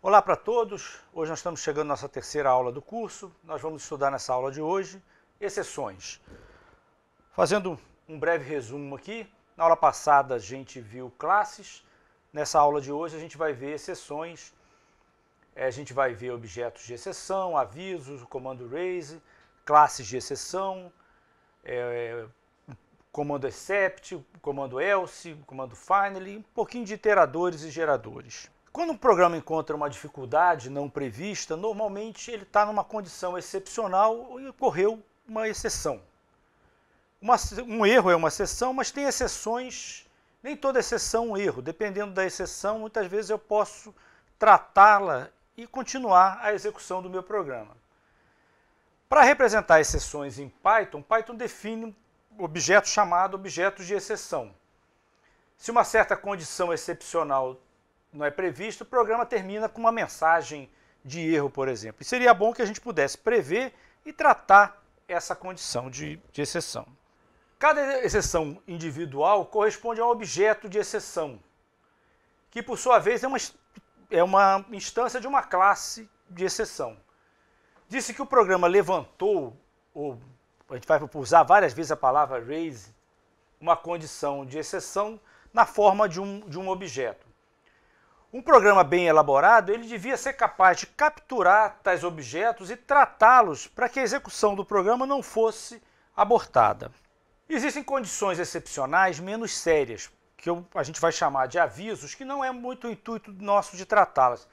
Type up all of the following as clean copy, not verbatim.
Olá para todos, hoje nós estamos chegando à nossa terceira aula do curso. Nós vamos estudar nessa aula de hoje exceções. Fazendo um breve resumo aqui, na aula passada a gente viu classes, nessa aula de hoje a gente vai ver exceções, a gente vai ver objetos de exceção, avisos, o comando raise, classes de exceção, comando except, comando else, comando finally, um pouquinho de iteradores e geradores. Quando um programa encontra uma dificuldade não prevista, normalmente ele está numa condição excepcional e ocorreu uma exceção. Um erro é uma exceção, mas tem exceções, nem toda exceção é um erro. Dependendo da exceção, muitas vezes eu posso tratá-la e continuar a execução do meu programa. Para representar exceções em Python, Python define um objeto chamado objetos de exceção. Se uma certa condição excepcional não é prevista, o programa termina com uma mensagem de erro, por exemplo. E seria bom que a gente pudesse prever e tratar essa condição de exceção. Cada exceção individual corresponde a um objeto de exceção, que por sua vez é uma instância de uma classe de exceção. Disse que o programa levantou, ou a gente vai usar várias vezes a palavra raise, uma condição de exceção na forma de um objeto. Um programa bem elaborado, ele devia ser capaz de capturar tais objetos e tratá-los para que a execução do programa não fosse abortada. Existem condições excepcionais menos sérias, que a gente vai chamar de avisos, que não é muito o intuito nosso de tratá-las.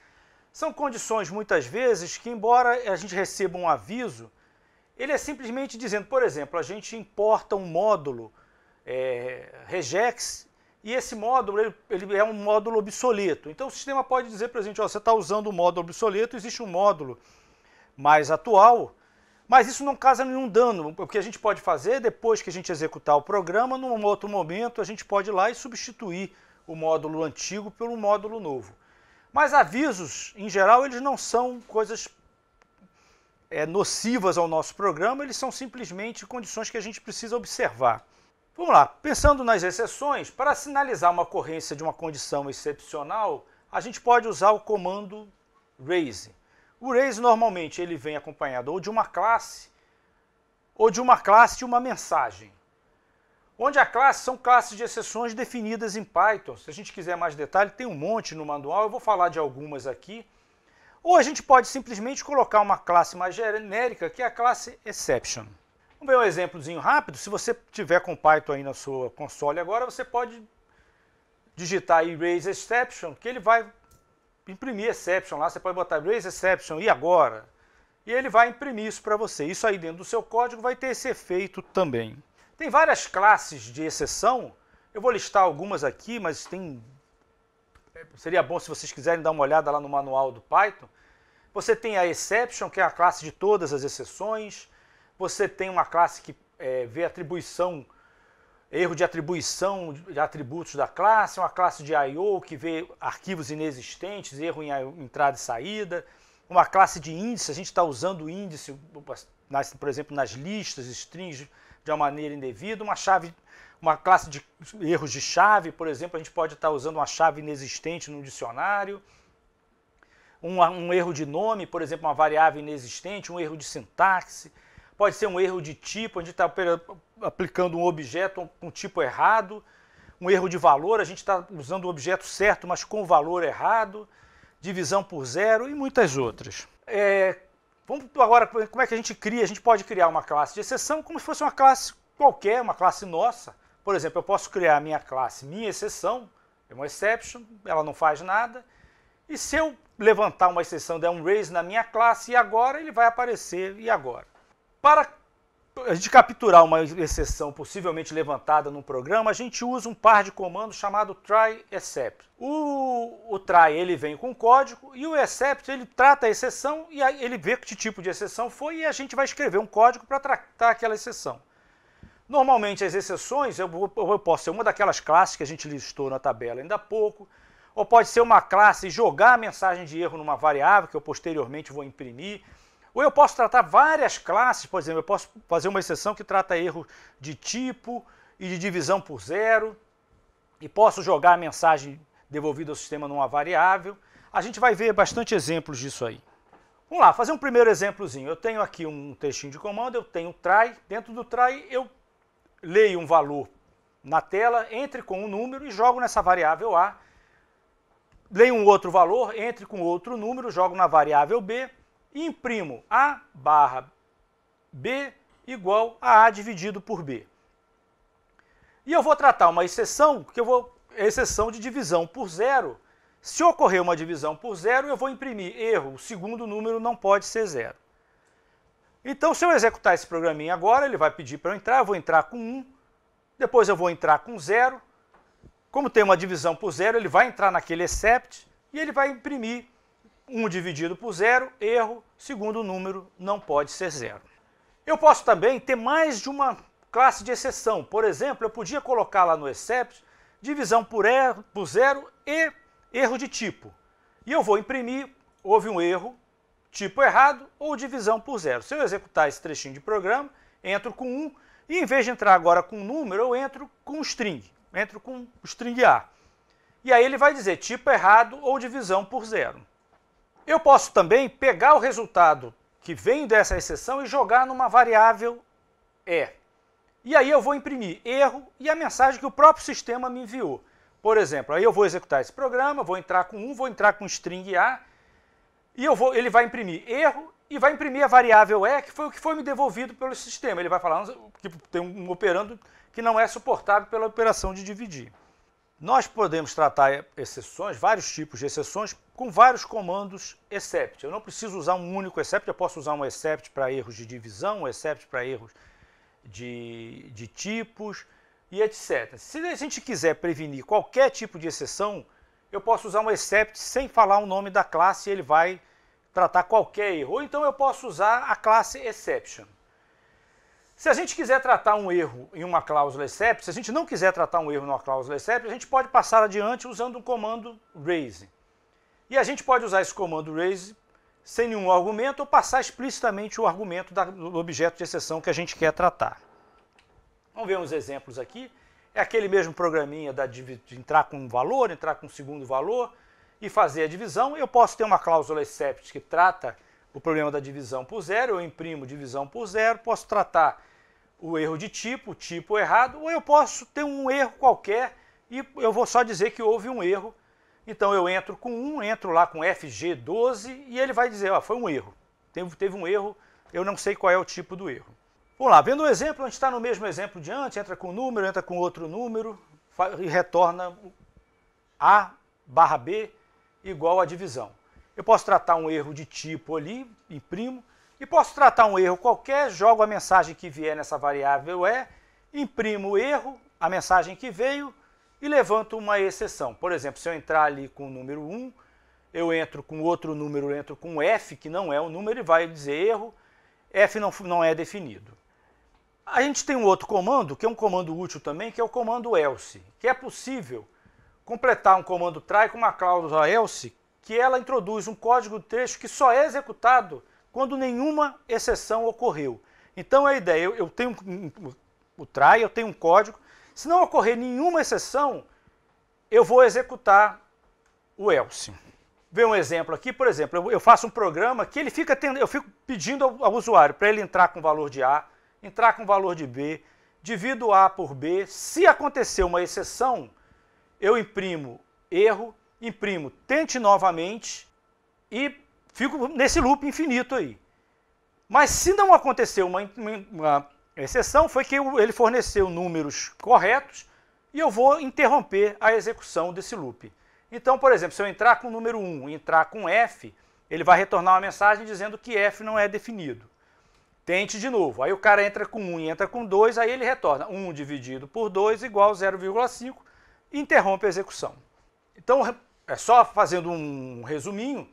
São condições, muitas vezes, que embora a gente receba um aviso, ele é simplesmente dizendo, por exemplo, a gente importa um módulo regex, e esse módulo ele é um módulo obsoleto. Então o sistema pode dizer para a gente, você está usando um módulo obsoleto, existe um módulo mais atual, mas isso não causa nenhum dano. O que a gente pode fazer, depois que a gente executar o programa, num outro momento a gente pode ir lá e substituir o módulo antigo pelo módulo novo. Mas avisos, em geral, eles não são coisas nocivas ao nosso programa, eles são simplesmente condições que a gente precisa observar. Vamos lá, pensando nas exceções, para sinalizar uma ocorrência de uma condição excepcional, a gente pode usar o comando raise. O raise normalmente ele vem acompanhado ou de uma classe de uma mensagem. Onde a classe são classes de exceções definidas em Python. Se a gente quiser mais detalhe, tem um monte no manual, eu vou falar de algumas aqui. Ou a gente pode simplesmente colocar uma classe mais genérica, que é a classe exception. Vamos ver um exemplozinho rápido. Se você tiver com Python aí na sua console agora, você pode digitar aí raise exception, que ele vai imprimir exception lá. Você pode botar raise exception e agora? E ele vai imprimir isso para você. Isso aí dentro do seu código vai ter esse efeito também. Tem várias classes de exceção. Eu vou listar algumas aqui, mas seria bom se vocês quiserem dar uma olhada lá no manual do Python. Você tem a exception, que é a classe de todas as exceções. Você tem uma classe que vê atribuição, erro de atribuição de atributos da classe, uma classe de I/O que vê arquivos inexistentes, erro em entrada e saída, uma classe de índice, a gente está usando o índice, por exemplo, nas listas, strings, de uma maneira indevida, uma classe de erros de chave, por exemplo, a gente pode estar usando uma chave inexistente no dicionário, um erro de nome, por exemplo, uma variável inexistente, um erro de sintaxe. Pode ser um erro de tipo, a gente está aplicando um objeto com tipo errado, um erro de valor, a gente está usando o objeto certo, mas com o valor errado, divisão por zero e muitas outras. Vamos agora, como é que a gente cria? A gente pode criar uma classe de exceção como se fosse uma classe qualquer, uma classe nossa. Por exemplo, eu posso criar a minha classe, minha exceção, é uma exception, ela não faz nada, e se eu levantar uma exceção, der um raise na minha classe, e agora ele vai aparecer, e agora? Para a gente capturar uma exceção possivelmente levantada num programa, a gente usa um par de comandos chamado try except. O try ele vem com código e o except ele trata a exceção e aí ele vê que tipo de exceção foi e a gente vai escrever um código para tratar aquela exceção. Normalmente as exceções eu posso ser uma daquelas classes que a gente listou na tabela ainda há pouco, ou pode ser uma classe e jogar a mensagem de erro numa variável que eu posteriormente vou imprimir. Ou eu posso tratar várias classes, por exemplo, eu posso fazer uma exceção que trata erro de tipo e de divisão por zero, e posso jogar a mensagem devolvida ao sistema numa variável. A gente vai ver bastante exemplos disso aí. Vamos lá, fazer um primeiro exemplozinho. Eu tenho aqui um textinho de comando, eu tenho try. Dentro do try eu leio um valor na tela, entre com um número e jogo nessa variável A. Leio um outro valor, entre com outro número, jogo na variável B e imprimo A barra B igual a A dividido por B. E eu vou tratar uma exceção, exceção de divisão por zero. Se ocorrer uma divisão por zero, eu vou imprimir erro, o segundo número não pode ser zero. Então, se eu executar esse programinha agora, ele vai pedir para eu entrar, eu vou entrar com 1, depois eu vou entrar com 0. Como tem uma divisão por zero, ele vai entrar naquele except e ele vai imprimir 1 dividido por 0, erro, segundo número não pode ser 0. Eu posso também ter mais de uma classe de exceção. Por exemplo, eu podia colocar lá no except divisão por 0 e erro de tipo. E eu vou imprimir, houve um erro, tipo errado ou divisão por 0. Se eu executar esse trechinho de programa, entro com 1 e em vez de entrar agora com um número, eu entro com um string. Entro com o string A. E aí ele vai dizer tipo errado ou divisão por 0. Eu posso também pegar o resultado que vem dessa exceção e jogar numa variável E. E aí eu vou imprimir erro e a mensagem que o próprio sistema me enviou. Por exemplo, aí eu vou executar esse programa, vou entrar com 1, vou entrar com string A, e ele vai imprimir erro e vai imprimir a variável E, que foi o que foi me devolvido pelo sistema. Ele vai falar que tem um operando que não é suportado pela operação de dividir. Nós podemos tratar exceções, vários tipos de exceções, com vários comandos except. Eu não preciso usar um único except, eu posso usar um except para erros de divisão, um except para erros de tipos e etc. Se a gente quiser prevenir qualquer tipo de exceção, eu posso usar um except sem falar o nome da classe e ele vai tratar qualquer erro. Ou então eu posso usar a classe exception. Se a gente quiser tratar um erro em uma cláusula except, se a gente não quiser tratar um erro numa cláusula except, a gente pode passar adiante usando um comando raise. E a gente pode usar esse comando raise sem nenhum argumento ou passar explicitamente o argumento do objeto de exceção que a gente quer tratar. Vamos ver uns exemplos aqui. É aquele mesmo programinha de entrar com um valor, entrar com um segundo valor e fazer a divisão. Eu posso ter uma cláusula except que trata o problema da divisão por 0, eu imprimo divisão por 0, posso tratar o erro de tipo, tipo errado, ou eu posso ter um erro qualquer e eu vou só dizer que houve um erro. Então eu entro com 1, entro lá com FG12 e ele vai dizer, ó, foi um erro. Teve um erro, eu não sei qual é o tipo do erro. Vamos lá, vendo o exemplo, a gente está no mesmo exemplo de antes, entra com um número, entra com outro número e retorna A barra B igual a divisão. Eu posso tratar um erro de tipo ali, imprimo, e posso tratar um erro qualquer, jogo a mensagem que vier nessa variável imprimo o erro, a mensagem que veio, e levanto uma exceção. Por exemplo, se eu entrar ali com o número 1, eu entro com outro número, eu entro com F, que não é o número, e vai dizer erro, F não é definido. A gente tem um outro comando, que é um comando útil também, que é o comando else, que é possível completar um comando try com uma cláusula else, que ela introduz um código de texto que só é executado quando nenhuma exceção ocorreu. Então a ideia, eu tenho o try, eu tenho um código, se não ocorrer nenhuma exceção, eu vou executar o else. Vê um exemplo aqui, por exemplo, eu faço um programa que eu fico pedindo ao usuário para ele entrar com valor de A, entrar com valor de B, divido A por B, se acontecer uma exceção, eu imprimo erro, imprimo tente novamente e fico nesse loop infinito aí. Mas se não acontecer uma exceção, foi que ele forneceu números corretos e eu vou interromper a execução desse loop. Então, por exemplo, se eu entrar com o número 1 e entrar com F, ele vai retornar uma mensagem dizendo que F não é definido. Tente de novo. Aí o cara entra com 1 e entra com 2, aí ele retorna 1 dividido por 2 igual a 0,5 e interrompe a execução. Então, é só fazendo um resuminho,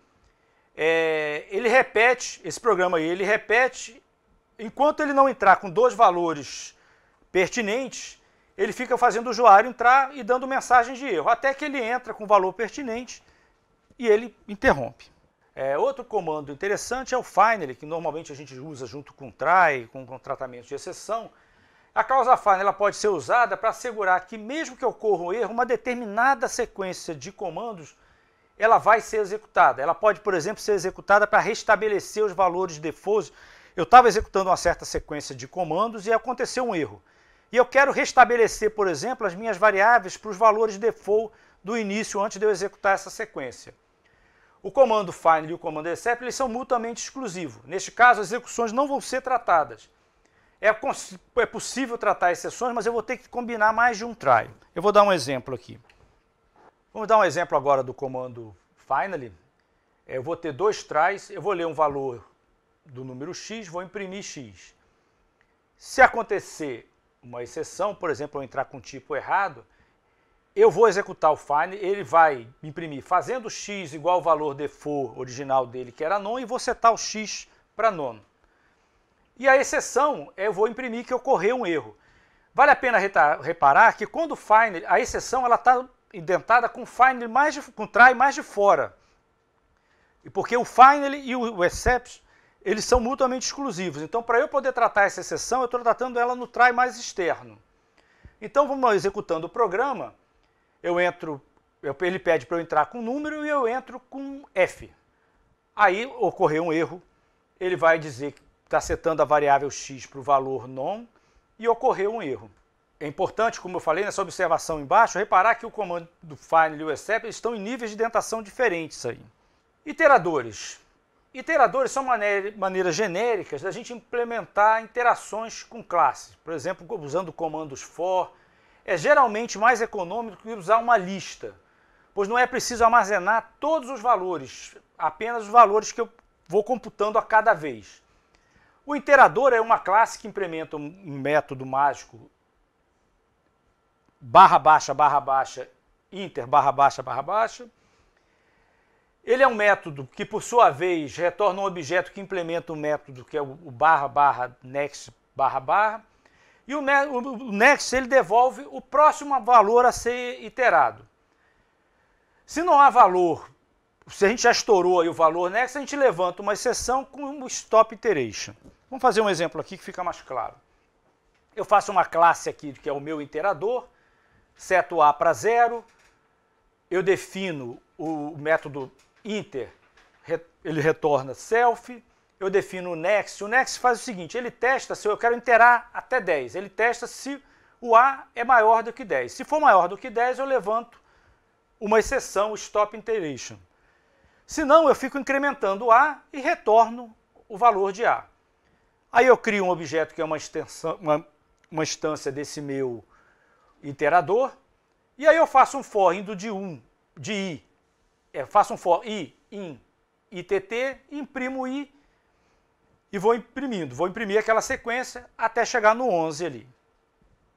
ele repete, esse programa aí, ele repete, enquanto ele não entrar com dois valores pertinentes, ele fica fazendo o usuário entrar e dando mensagens de erro, até que ele entra com o valor pertinente e ele interrompe. Outro comando interessante é o finally, que normalmente a gente usa junto com try, com tratamento de exceção. A cláusula finally ela pode ser usada para assegurar que, mesmo que ocorra um erro, uma determinada sequência de comandos ela vai ser executada. Ela pode, por exemplo, ser executada para restabelecer os valores default. Eu estava executando uma certa sequência de comandos e aconteceu um erro. E eu quero restabelecer, por exemplo, as minhas variáveis para os valores default do início, antes de eu executar essa sequência. O comando final e o comando except, eles são mutuamente exclusivos. Neste caso, as execuções não vão ser tratadas. É possível tratar exceções, mas eu vou ter que combinar mais de um try. Eu vou dar um exemplo aqui. Vamos dar um exemplo agora do comando finally. Eu vou ter 2 tries, eu vou ler um valor do número x, vou imprimir x. Se acontecer uma exceção, por exemplo, eu entrar com tipo errado, eu vou executar o find, ele vai imprimir fazendo x igual ao valor default original dele, que era non, e vou setar o x para non. E a exceção, eu vou imprimir que ocorreu um erro. Vale a pena reparar que quando o find, a exceção ela está indentada com find com try mais de fora. E porque o finally e o except, eles são mutuamente exclusivos. Então, para eu poder tratar essa exceção, eu estou tratando ela no try mais externo. Então, vamos executando o programa. Ele pede para eu entrar com número e eu entro com F. Aí ocorreu um erro, ele vai dizer que está setando a variável x para o valor non e ocorreu um erro. É importante, como eu falei nessa observação embaixo, reparar que o comando do final e o except estão em níveis de indentação diferentes aí. Iteradores. Iteradores são maneiras genéricas da gente implementar interações com classes. Por exemplo, usando comandos for. É geralmente mais econômico que usar uma lista, pois não é preciso armazenar todos os valores, apenas os valores que eu vou computando a cada vez. O iterador é uma classe que implementa um método mágico // inter // Ele é um método que, por sua vez, retorna um objeto que implementa um método que é o // next // e o next ele devolve o próximo valor a ser iterado. Se não há valor, se a gente já estourou aí o valor next, a gente levanta uma exceção com o stop iteration. Vamos fazer um exemplo aqui que fica mais claro. Eu faço uma classe aqui que é o meu iterador, seto A para 0, eu defino o método inter, ele retorna self, eu defino o next faz o seguinte, ele testa se eu quero iterar até 10, ele testa se o A é maior do que 10. Se for maior do que 10, eu levanto uma exceção, stop iteration. Se não, eu fico incrementando o A e retorno o valor de A. Aí eu crio um objeto que é uma instância desse meu iterador, e aí eu faço um for indo de i, faço um for i, in, itt, imprimo i, e vou imprimir aquela sequência até chegar no 11 ali.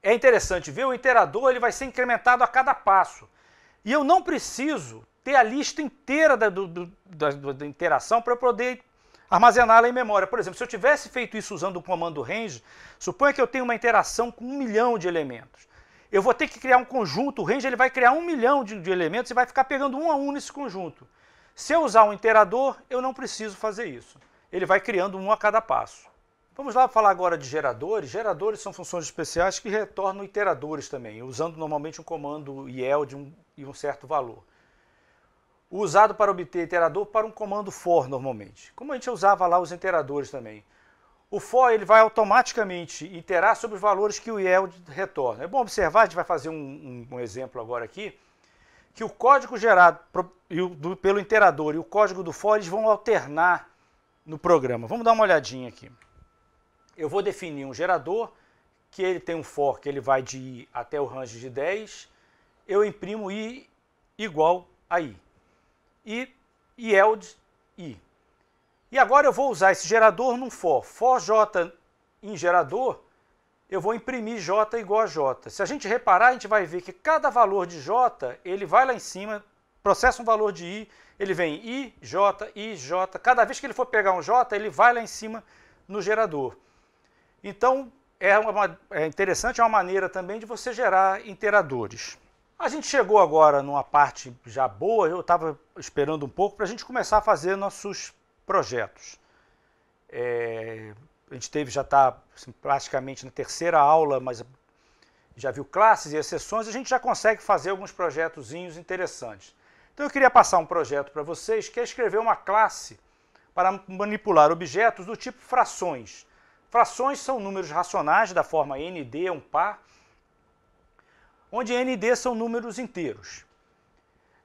É interessante ver, o iterador ele vai ser incrementado a cada passo. E eu não preciso ter a lista inteira da interação para eu poder armazená-la em memória. Por exemplo, se eu tivesse feito isso usando o comando range, suponha que eu tenho uma interação com 1 milhão de elementos. Eu vou ter que criar um conjunto, o range ele vai criar 1 milhão de elementos e vai ficar pegando um a um nesse conjunto. Se eu usar um iterador, eu não preciso fazer isso. Ele vai criando um a cada passo. Vamos lá falar agora de geradores. Geradores são funções especiais que retornam iteradores também, usando normalmente um comando yield e um certo valor. Usado para obter iterador para um comando for normalmente. Como a gente usava lá os iteradores também. O for ele vai automaticamente iterar sobre os valores que o yield retorna. É bom observar, a gente vai fazer um exemplo agora aqui, que o código gerado pelo iterador e o código do for eles vão alternar no programa. Vamos dar uma olhadinha aqui. Eu vou definir um gerador, que ele tem um for que ele vai de i até o range de 10, eu imprimo i igual a i. E yield i. E agora eu vou usar esse gerador num for j em gerador, eu vou imprimir j igual a j. Se a gente reparar, a gente vai ver que cada valor de j, ele vai lá em cima, processa um valor de i, ele vem i, j, cada vez que ele for pegar um j, ele vai lá em cima no gerador. Então, é interessante, é uma maneira também de você gerar iteradores. A gente chegou agora numa parte já boa, eu estava esperando um pouco para a gente começar a fazer nossos projetos. A gente já está assim, praticamente na terceira aula, mas já viu classes e exceções, a gente já consegue fazer alguns projetozinhos interessantes. Então eu queria passar um projeto para vocês, que é escrever uma classe para manipular objetos do tipo frações. Frações são números racionais da forma ND, um par, onde ND são números inteiros.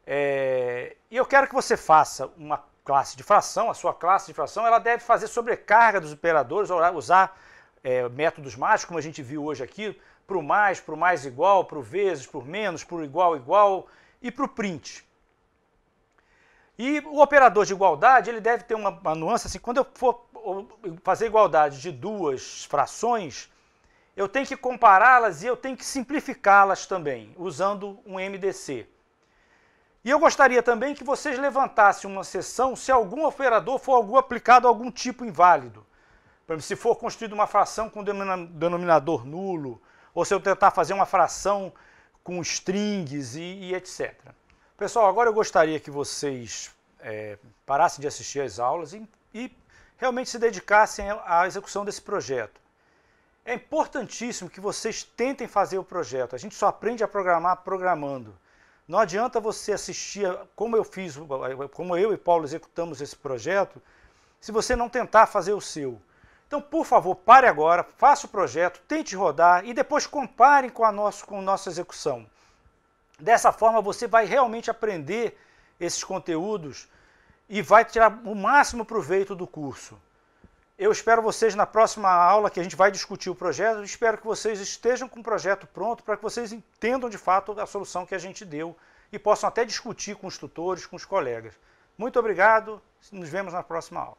E eu quero que você faça uma classe de fração. A sua classe de fração ela deve fazer sobrecarga dos operadores, usar métodos mágicos, como a gente viu hoje aqui, para o mais igual, para o vezes, para o menos, para o igual e para o print. E o operador de igualdade ele deve ter uma nuance assim: quando eu for fazer igualdade de duas frações, eu tenho que compará-las e eu tenho que simplificá-las também, usando um MDC. E eu gostaria também que vocês levantassem uma seção se algum operador for aplicado a algum tipo inválido. Por exemplo, se for construída uma fração com denominador nulo, ou se eu tentar fazer uma fração com strings e etc. Pessoal, agora eu gostaria que vocês parassem de assistir às aulas e realmente se dedicassem à execução desse projeto. É importantíssimo que vocês tentem fazer o projeto. A gente só aprende a programar programando. Não adianta você assistir como eu e Paulo executamos esse projeto, se você não tentar fazer o seu. Então, por favor, pare agora, faça o projeto, tente rodar e depois compare com a nossa execução. Dessa forma, você vai realmente aprender esses conteúdos e vai tirar o máximo proveito do curso. Eu espero vocês na próxima aula, que a gente vai discutir o projeto. Eu espero que vocês estejam com o projeto pronto para que vocês entendam de fato a solução que a gente deu e possam até discutir com os tutores, com os colegas. Muito obrigado, nos vemos na próxima aula.